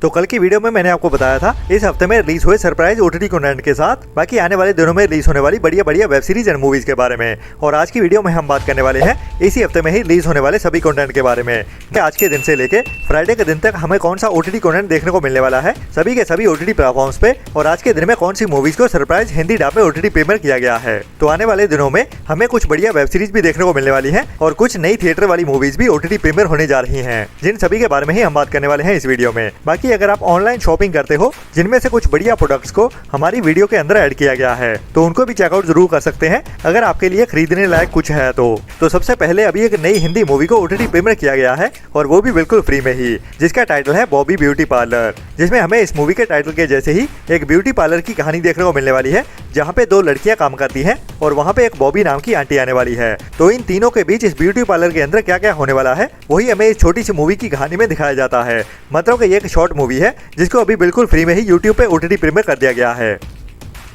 तो कल की वीडियो में मैंने आपको बताया था इस हफ्ते में रिलीज हुए सरप्राइज ओटीटी कंटेंट के साथ बाकी आने वाले दिनों में रिलीज होने वाली बढ़िया बढ़िया वेब सीरीज एंड मूवीज के बारे में। और आज की वीडियो में हम बात करने वाले हैं इसी हफ्ते में ही रिलीज होने वाले सभी कंटेंट के बारे में कि आज के दिन से लेके फ्राइडे के दिन तक हमें कौन सा ओटीटी कंटेंट देखने को मिलने वाला है सभी के सभी ओटीटी प्लेटफॉर्म्स पे, और आज के दिन में कौन सी मूवीज को सरप्राइज हिंदी डब में ओटीटी प्रीमियर किया गया है। तो आने वाले दिनों में हमें कुछ बढ़िया वेब सीरीज भी देखने को मिलने वाली है और कुछ नई थिएटर वाली मूवीज भी ओटीटी प्रीमियर होने जा रही है, जिन सभी के बारे में ही हम बात करने वाले हैं इस वीडियो में। बाकी अगर आप ऑनलाइन शॉपिंग करते हो जिनमें से कुछ बढ़िया प्रोडक्ट्स को हमारी वीडियो के अंदर ऐड किया गया है तो उनको भी चेकआउट जरूर कर सकते हैं अगर आपके लिए खरीदने लायक कुछ है तो सबसे पहले अभी एक नई हिंदी मूवी को ओटीटी प्रीमियर किया गया है और वो भी बिल्कुल फ्री में ही, जिसका टाइटल है बॉबी ब्यूटी पार्लर, जिसमें हमें इस मूवी के टाइटल के जैसे ही एक ब्यूटी पार्लर की कहानी देखने को मिलने वाली है जहाँ पे दो लड़कियां काम करती हैं और वहाँ पे एक बॉबी नाम की आंटी आने वाली है। तो इन तीनों के बीच इस ब्यूटी पार्लर के अंदर क्या क्या होने वाला है वही हमें इस छोटी सी मूवी की कहानी में दिखाया जाता है। मतलब कि ये एक शॉर्ट मूवी है जिसको अभी बिल्कुल फ्री में ही यूट्यूब पे ओटीटी प्रीमियर कर दिया गया है।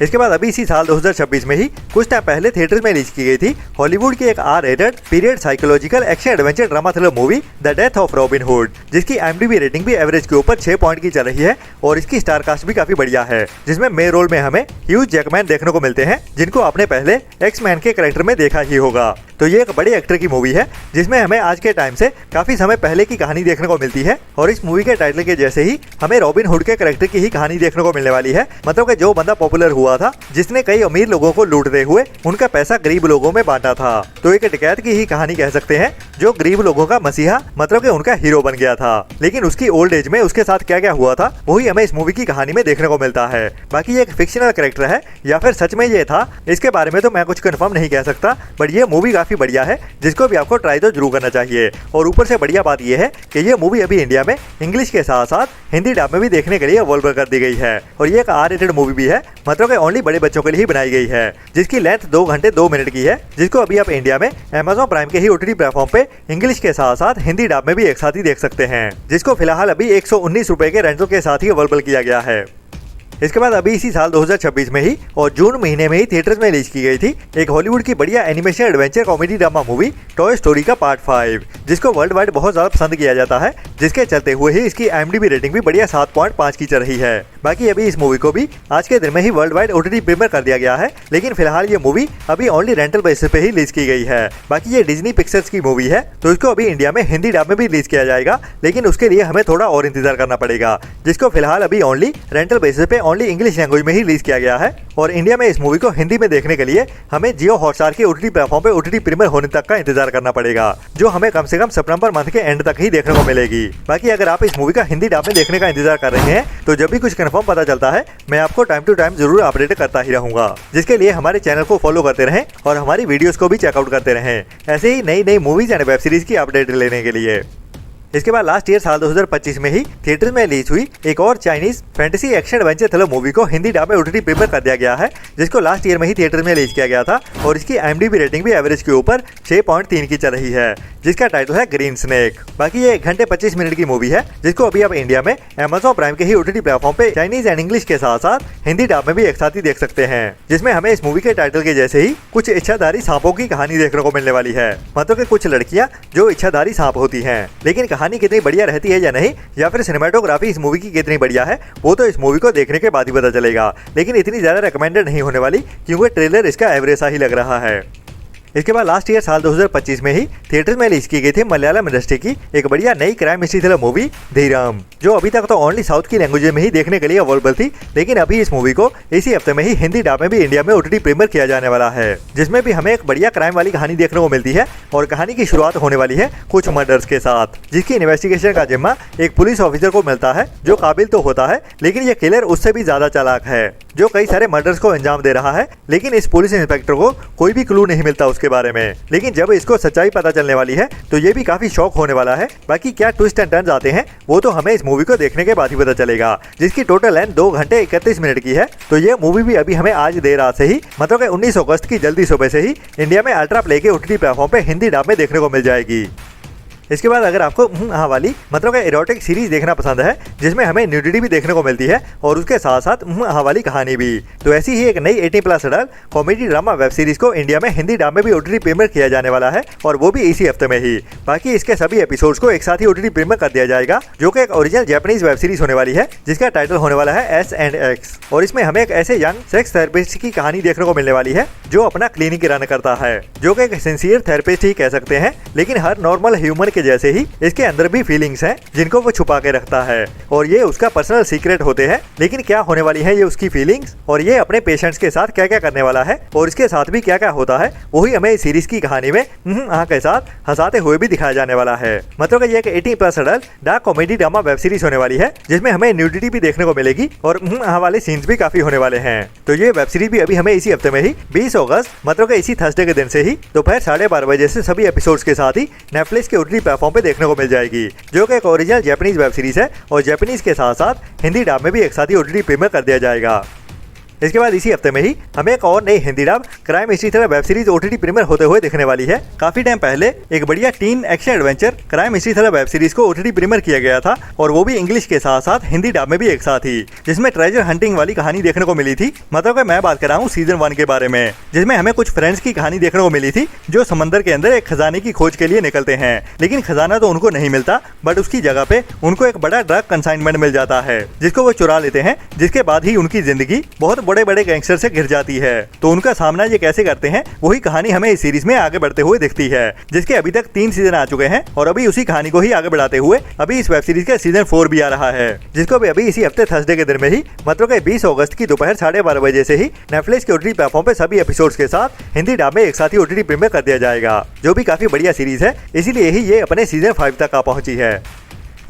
इसके बाद अभी इसी साल 2026 में ही कुछ टाइम पहले थिएटर में रिलीज की गई थी हॉलीवुड की एक R rated period psychological action adventure drama thriller movie the death of Robin Hood, जिसकी IMDb रेटिंग भी एवरेज के ऊपर 6 पॉइंट की चल रही है और इसकी स्टार कास्ट भी काफी बढ़िया है, जिसमें मेन रोल में हमें ह्यूज जैकमैन देखने को मिलते हैं जिनको आपने पहले एक्स-मैन के कैरेक्टर में देखा ही होगा। तो ये एक बड़े एक्टर की मूवी है जिसमें हमें आज के टाइम से काफी समय पहले की कहानी देखने को मिलती है और इस मूवी के टाइटल के जैसे ही हमें रॉबिन हुड के कैरेक्टर की ही कहानी देखने को मिलने वाली है। मतलब कि जो बंदा पॉपुलर हुआ था जिसने कई अमीर लोगों को लूटते हुए उनका पैसा गरीब लोगों में बांटा था, तो एक डकैत की ही कहानी कह सकते हैं जो गरीब लोगों का मसीहा मतलब कि उनका हीरो बन गया था। लेकिन उसकी ओल्ड एज में उसके साथ क्या क्या हुआ था वही हमें इस मूवी की कहानी में देखने को मिलता है। बाकी ये एक फिक्शनल कैरेक्टर है या फिर सच में ये था इसके बारे में तो मैं कुछ कंफर्म नहीं कह सकता, बट ये मूवी काफी बढ़िया है जिसको भी आपको ट्राई तो जरूर करना चाहिए। और ऊपर से बढ़िया बात यह है कि ये मूवी अभी इंडिया में इंग्लिश के साथ साथ हिंदी डब में भी देखने के लिए अवेलेबल कर दी गई है और ये एक R-रेटेड मूवी भी है, मतलब कि ओनली बड़े बच्चों के लिए ही बनाई गई है, जिसकी लेंथ 2 घंटे 2 मिनट की है, जिसको अभी आप इंडिया में Amazon प्राइम के ही ओटीटी प्लेटफॉर्म पे इंग्लिश के साथ साथ हिंदी डब में भी एक साथ ही देख सकते हैं, जिसको फिलहाल अभी 119 रुपए के रेंटल के साथ ही अवेलेबल किया गया है। इसके बाद अभी इसी साल 2026 में ही और जून महीने में ही थिएटर्स में रिलीज की गई थी एक हॉलीवुड की बढ़िया animation adventure comedy drama movie toy story का पार्ट 5, जिसको वर्ल्ड वाइड बहुत ज्यादा पसंद किया जाता है, जिसके चलते हुए ही इसकी IMDb रेटिंग भी बढ़िया 7.5 की चल रही है। बाकी अभी इस मूवी को भी आज के दिन में ही वर्ल्ड वाइड ओटीटी प्रीमियर कर दिया गया है, लेकिन फिलहाल ये मूवी अभी ओनली रेंटल बेसिस पे ही रिलीज की गई है। बाकी ये डिज्नी पिक्चर्स की मूवी है तो इसको अभी इंडिया में हिंदी डब में भी रिलीज किया जाएगा, लेकिन उसके लिए हमें थोड़ा और इंतजार करना पड़ेगा, जिसको फिलहाल अभी ओनली रेंटल बेसिस पे ओनली इंग्लिश लैंग्वेज में ही रिलीज किया गया है। और इंडिया में इस मूवी को हिंदी में देखने के लिए हमें जियो हॉटस्टार के ओटीटी प्लेटफॉर्म पे ओटीटी प्रीमियर होने तक का इंतजार करना पड़ेगा, जो हमें कम से कम सितंबर मंथ के एंड तक ही देखने को मिलेगी। बाकी अगर आप इस मूवी का हिंदी डब में देखने का इंतजार कर रहे हैं तो जब भी कुछ कंफर्म पता चलता है मैं आपको टाइम टू टाइम जरूर अपडेट करता ही रहूंगा, जिसके लिए हमारे चैनल को फॉलो करते रहें और हमारी वीडियोस को भी चेकआउट करते रहें ऐसे ही नई नई मूवीज एंड वेब सीरीज की अपडेट लेने के लिए। इसके बाद लास्ट ईयर साल 2025 में ही थिएटर में रिलीज हुई एक और Chinese fantasy action adventure thriller movie को हिंदी डब में ओटीटी प्रीमियर कर दिया गया है, जिसको लास्ट ईयर में ही थिएटर में रिलीज किया गया था और इसकी IMDb रेटिंग भी एवरेज के ऊपर 6.3 की चल रही है, जिसका टाइटल है ग्रीन स्नेक। बाकी ये 1 घंटे 25 मिनट की मूवी है जिसको अभी आप इंडिया में Amazon प्राइम के ही ओटीटी प्लेटफॉर्म पे चाइनीज एंड इंग्लिश के साथ साथ हिंदी डब में भी एक साथ ही देख सकते हैं, जिसमें हमें इस मूवी के टाइटल के जैसे ही कुछ इच्छाधारी सांपों की कहानी देखने को मिलने वाली है। मतलब कि कुछ लड़कियां जो इच्छाधारी सांप होती हैं, लेकिन कहानी कितनी बढ़िया रहती है या नहीं या फिर सिनेमेटोग्राफी इस मूवी की कितनी बढ़िया है वो तो इस मूवी को देखने के बाद ही पता चलेगा, लेकिन इतनी ज्यादा रिकमेंडेड नहीं होने वाली क्योंकि ट्रेलर इसका एवरेज सा ही लग रहा है। इसके बाद लास्ट ईयर साल 2025 में ही थिएटर में रिलीज की गई थी मलयालम इंडस्ट्री की एक बढ़िया नई क्राइम मिस्ट्री थ्रिलर मूवी धीरम, जो अभी तक तो ओनली साउथ की लैंग्वेज में ही देखने के लिए अवेलेबल थी, लेकिन अभी इस मूवी को इसी हफ्ते में ही हिंदी डब में भी इंडिया में ओटीटी प्रीमियर किया जाने वाला है, जिसमें भी हमें एक बढ़िया क्राइम वाली कहानी देखने को मिलती है और कहानी की शुरुआत होने वाली है कुछ मर्डर्स के साथ, जिसकी इन्वेस्टिगेशन का जिम्मा एक पुलिस ऑफिसर को मिलता है जो काबिल तो होता है, लेकिन ये किलर उससे भी ज्यादा चालाक है जो कई सारे मर्डर्स को अंजाम दे रहा है, लेकिन इस पुलिस इंस्पेक्टर को कोई भी क्लू नहीं मिलता उसके बारे में। लेकिन जब इसको सच्चाई पता चलने वाली है तो ये भी काफी शॉक होने वाला है। बाकी क्या ट्विस्ट एंड टर्न्स आते हैं वो तो हमें इस मूवी को देखने के बाद ही पता चलेगा, जिसकी टोटल लेंथ 2 घंटे 31 मिनट की है। तो ये मूवी भी अभी हमें आज देर रात से ही मतलब 19 अगस्त की जल्दी सुबह से ही इंडिया में अल्ट्रा प्ले के ओटीटी प्लेटफॉर्म पे हिंदी डब में देखने को मिल जाएगी। इसके बाद अगर आपको हाँ वाली मतलब इरोटिक सीरीज देखना पसंद है जिसमें हमें न्यूडिटी भी देखने को मिलती है और उसके साथ साथ हाँ वाली कहानी भी, तो ऐसी ही एक नई 18+ adult comedy drama web series को इंडिया में हिंदी डब में भी ओटीटी प्रीमियर किया जाने वाला है और वो भी इसी हफ्ते में ही। बाकी इसके सभी एपिसोड्स को एक साथ ही ओटीटी प्रीमियर कर दिया जाएगा, जो कि एक ओरिजिनल जापानीज वेब सीरीज होने वाली है जिसका टाइटल होने वाला है S&X। और इसमें हमें एक ऐसे यंग सेक्स थेरेपिस्ट की कहानी देखने को मिलने वाली है जो अपना क्लिनिक रन करता है, जो कि एक सिंसियर थेरेपिस्ट ही कह सकते हैं, लेकिन हर नॉर्मल ह्यूमन के जैसे ही इसके अंदर भी फीलिंग्स हैं जिनको वो छुपा के रखता है और ये उसका पर्सनल सीक्रेट होते हैं। लेकिन क्या होने वाली है ये उसकी फीलिंग्स और ये अपने पेशेंट्स के साथ क्या क्या करने वाला है और इसके साथ भी क्या क्या होता है, वही हमें इस सीरीज की कहानी में के साथ हंसाते हुए भी दिखाया जाने वाला है। मतलब ये एक 18+ adult dark comedy drama web series होने वाली है जिसमें हमें न्यूडिटी भी देखने को मिलेगी और वाले सीन्स भी काफी होने वाले हैं। तो ये वेब सीरीज भी अभी हमें इसी हफ्ते में ही 20 अगस्त मतलब इसी थर्सडे के दिन से ही दोपहर 12:30 बजे से सभी एपिसोड्स के साथ ही नेटफ्लिक्स के ओटीटी प्लेटफॉर्म पे देखने को मिल जाएगी, जो कि एक ओरिजिनल जापानीज वेब सीरीज है और जापानीज के साथ साथ हिंदी डब में भी एक साथ ही ओटीटी प्रीमियर कर दिया जाएगा। इसके बाद इसी हफ्ते में ही हमें एक और नई Hindi dub crime history thriller web series OTT premiere होते हुए दिखने वाली है। काफी टाइम पहले एक बढ़िया tin action adventure crime history thriller web series को ओटीटी प्रीमियर किया गया था और वो भी इंग्लिश के साथ साथ हिंदी डब में भी एक साथ ही, जिसमें ट्रेजर हंटिंग वाली कहानी देखने को मिली थी। मतलब कि मैं बात कर रहा हूँ सीजन 1 के बारे में, जिसमें हमें कुछ फ्रेंड्स की कहानी देखने को मिली थी जो समंदर के अंदर एक खजाने की खोज के लिए निकलते हैं, लेकिन खजाना तो उनको नहीं मिलता बट उसकी जगह पे उनको एक बड़ा ड्रग कंसाइनमेंट मिल जाता है जिसको वो चुरा लेते हैं, जिसके बाद ही उनकी जिंदगी बहुत बड़े बड़े गैंगस्टर से घिर जाती है। तो उनका सामना ये कैसे करते हैं वही कहानी हमें इस सीरीज में आगे बढ़ते हुए दिखती है, जिसके अभी तक 3 सीजन आ चुके हैं और अभी उसी कहानी को ही आगे बढ़ाते हुए अभी इस वेब सीरीज का सीजन 4 भी आ रहा है, जिसको भी अभी इसी हफ्ते थर्सडे के दिन में ही मतलब 20 अगस्त की दोपहर 12:30 बजे से ही नेटफ्लिक्स के ओटीटी प्लेटफॉर्म पे सभी एपिसोड्स के साथ हिंदी डब में एक साथ ही ओटीटी प्रीमियर कर दिया जाएगा, जो भी काफी बढ़िया सीरीज है, इसीलिए ही ये अपने सीजन 5 तक आ पहुंची है।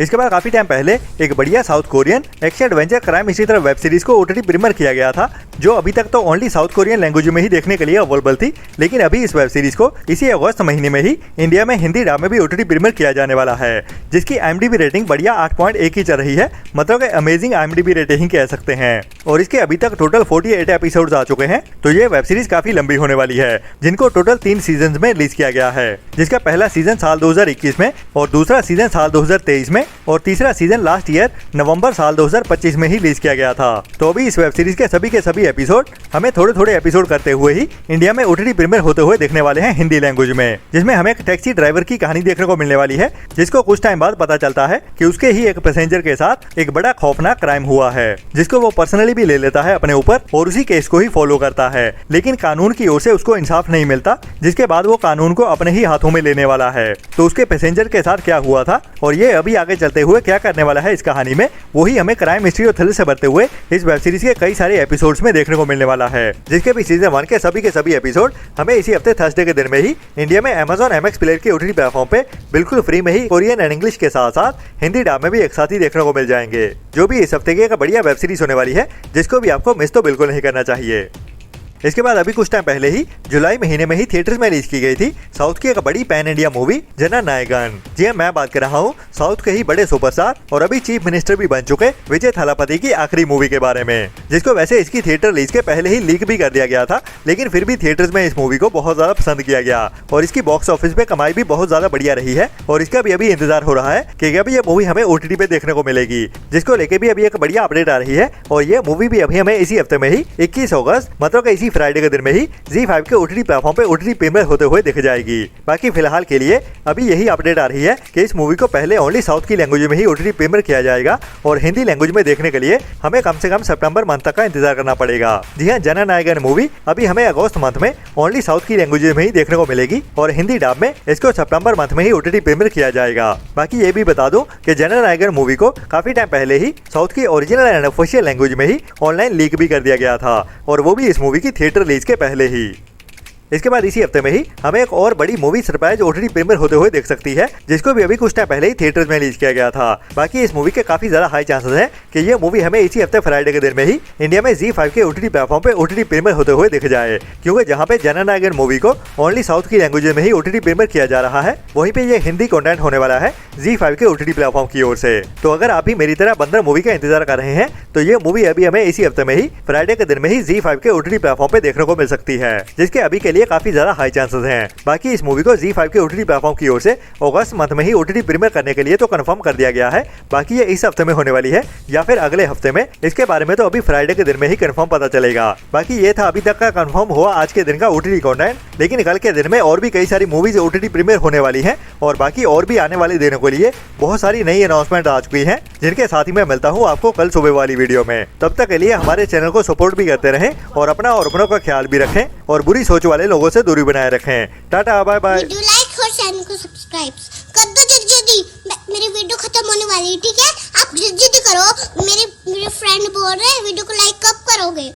इसके बाद काफी टाइम पहले एक बढ़िया south Korean action adventure crime इसी तरह वेब सीरीज को ओटीटी प्रीमियर किया गया था, जो अभी तक तो ओनली साउथ कोरियन लैंग्वेज में ही देखने के लिए अवेलेबल थी, लेकिन अभी इस वेब सीरीज को इसी अगस्त महीने में ही इंडिया में हिंदी डब में भी ओटीटी प्रीमियर किया जाने वाला है, जिसकी IMDb रेटिंग बढ़िया 8.1 की चल रही है, मतलब अमेजिंग IMDb रेटिंग कह सकते हैं। और इसके अभी तक टोटल 48 एपिसोड आ चुके हैं। तो ये वेब सीरीज काफी लंबी होने वाली है, जिनको टोटल 3 सीजन में रिलीज किया गया है, जिसका पहला सीजन साल 2021 में और दूसरा सीजन साल 2023 में और तीसरा सीजन लास्ट ईयर नवंबर साल 2025 में ही रिलीज किया गया था। तो अभी इस वेब सीरीज के सभी एपिसोड हमें थोड़े थोड़े एपिसोड करते हुए ही इंडिया में ओटीटी प्रीमियर होते हुए देखने वाले हैं हिंदी लैंग्वेज में, जिसमें हमें एक टैक्सी ड्राइवर की कहानी देखने को मिलने वाली है, जिसको कुछ टाइम बाद पता चलता है कि उसके ही एक पैसेंजर के साथ एक बड़ा खौफनाक क्राइम हुआ है, जिसको वो पर्सनली भी ले लेता है अपने ऊपर और उसी केस को ही फॉलो करता है, लेकिन कानून की ओर से उसको इंसाफ नहीं मिलता, जिसके बाद वो कानून को अपने ही हाथों में लेने वाला है। तो उसके पैसेंजर के साथ क्या हुआ था और ये अभी आगे चलते हुए क्या करने वाला है इस कहानी में, वही हमें क्राइम हिस्ट्री और थ्रिलर से भरते हुए इस वेब सीरीज के कई सारे एपिसोड्स में देखने को मिलने वाला है, जिसके भी सीजन 1 के सभी एपिसोड हमें इसी हफ्ते थर्सडे के दिन में ही इंडिया में Amazon MX प्लेयर के ओटीटी प्लेटफॉर्म पे बिल्कुल फ्री में ही कोरियन एंड इंग्लिश के साथ साथ हिंदी डब में भी एक साथ ही देखने को मिल जाएंगे, जो भी इस हफ्ते की एक बढ़िया वेब सीरीज होने वाली है, जिसको भी आपको मिस तो बिल्कुल नहीं करना चाहिए। इसके बाद अभी कुछ टाइम पहले ही जुलाई महीने में ही थिएटर्स में रिलीज की गई थी साउथ की एक बड़ी पैन इंडिया मूवी जननायकन। जी हाँ, मैं बात कर रहा हूँ साउथ के ही बड़े सुपरस्टार और अभी चीफ मिनिस्टर भी बन चुके विजय थालापति की आखिरी मूवी के बारे में, जिसको वैसे इसकी थिएटर रिलीज के पहले ही लीक भी कर दिया गया था, लेकिन फिर भी थिएटर्स में इस मूवी को बहुत ज्यादा पसंद किया गया और इसकी बॉक्स ऑफिस पे कमाई भी बहुत ज्यादा बढ़िया रही है और इसका भी अभी इंतजार हो रहा है कि अभी ये मूवी हमें ओटीटी पे देखने को मिलेगी, जिसको लेके भी अभी एक बढ़िया अपडेट आ रही है और ये मूवी भी अभी हमें इसी हफ्ते में ही 21 अगस्त मतलब इसी फ्राइडे के दिन में ही ZEE5 के ओटीटी प्लेटफॉर्म पे ओटीटी प्रीमियर होते हुए दिख जाएगी। बाकी फिलहाल के लिए अभी यही अपडेट आ रही है कि इस मूवी को पहले ओनली साउथ की लैंग्वेज में ही ओटीटी प्रीमियर किया जाएगा और हिंदी लैंग्वेज में देखने के लिए हमें कम से कम सितंबर मंथ तक का इंतजार करना पड़ेगा। जी हाँ, जननायकन मूवी अभी हमें अगस्त मंथ में ओनली साउथ की लैंग्वेज में ही देखने को मिलेगी और हिंदी डब में इसको सितंबर मंथ में ही ओटीटी प्रीमियर किया जाएगा। बाकी ये भी बता दूं कि जननायकन मूवी को काफी टाइम पहले ही साउथ की ओरिजिनल एंड ऑफिशियल लैंग्वेज में ही ऑनलाइन लीक भी कर दिया गया था और वो भी इस मूवी की थिएटर रिलीज के पहले ही। इसके बाद इसी हफ्ते में ही हमें एक और बड़ी मूवी सरप्राइज ओटीटी प्रीमियर होते हुए देख सकती है, जिसको भी अभी कुछ टाइम पहले ही थिएटर्स में रिलीज किया गया था। बाकी इस मूवी के काफी ज्यादा हाई चांसेस हैं कि ये मूवी हमें इसी हफ्ते फ्राइडे के दिन में ही इंडिया में ZEE5 के ओटीटी प्लेटफॉर्म पे ओटीटी प्रीमियर होते हुए दिख जाए, क्योंकि जहाँ पे जननायकन मूवी को ओनली साउथ की लैंग्वेज में ही ओटीटी प्रीमियर किया जा रहा है, वहीं पे ये हिंदी कंटेंट होने वाला है ZEE5 के ओटीटी प्लेटफॉर्म की ओर से। तो अगर आप भी मेरी तरह बंदर मूवी का इंतजार कर रहे हैं तो ये मूवी अभी हमें इसी हफ्ते में ही फ्राइडे के दिन में ही ZEE5 के ओटीटी प्लेटफॉर्म पे देखने को मिल सकती है, जिसके अभी के लिए लिए काफी ज्यादा हाई चांसेस हैं। बाकी इस मूवी को ZEE5 के OTT प्लेटफॉर्म की ओर से अगस्त मंथ में ही OTT प्रीमियर करने के लिए तो कंफर्म कर दिया गया है। बाकी ये इस हफ्ते में होने वाली है या फिर अगले हफ्ते में, इसके बारे में तो अभी फ्राइडे के दिन में ही कंफर्म पता चलेगा। बाकी ये था अभी तक का कंफर्म हुआ आज के दिन का OTT कंटेंट, लेकिन कल के दिन में और भी कई सारी मूवीज OTT प्रीमियर होने वाली हैं और बाकी और भी आने वाले दिनों के लिए बहुत सारी नई अनाउंसमेंट आ चुकी हैं, जिनके साथ ही मैं मिलता हूँ आपको कल सुबह वाली वीडियो में। तब तक के लिए हमारे चैनल को सपोर्ट भी करते रहें और अपना और अपनों का ख्याल भी रखें और बुरी सोच वाले लोगों से दूरी बनाए रखें। Tata bye bye. Video like और चैनल को सब्सक्राइब कर दो जल्दी। मेरी वीडियो खत्म होने वाली है, ठीक है? आप जल्दी करो। मेरे फ्रेंड बोल रहे हैं वीडियो को लाइक कब करोगे?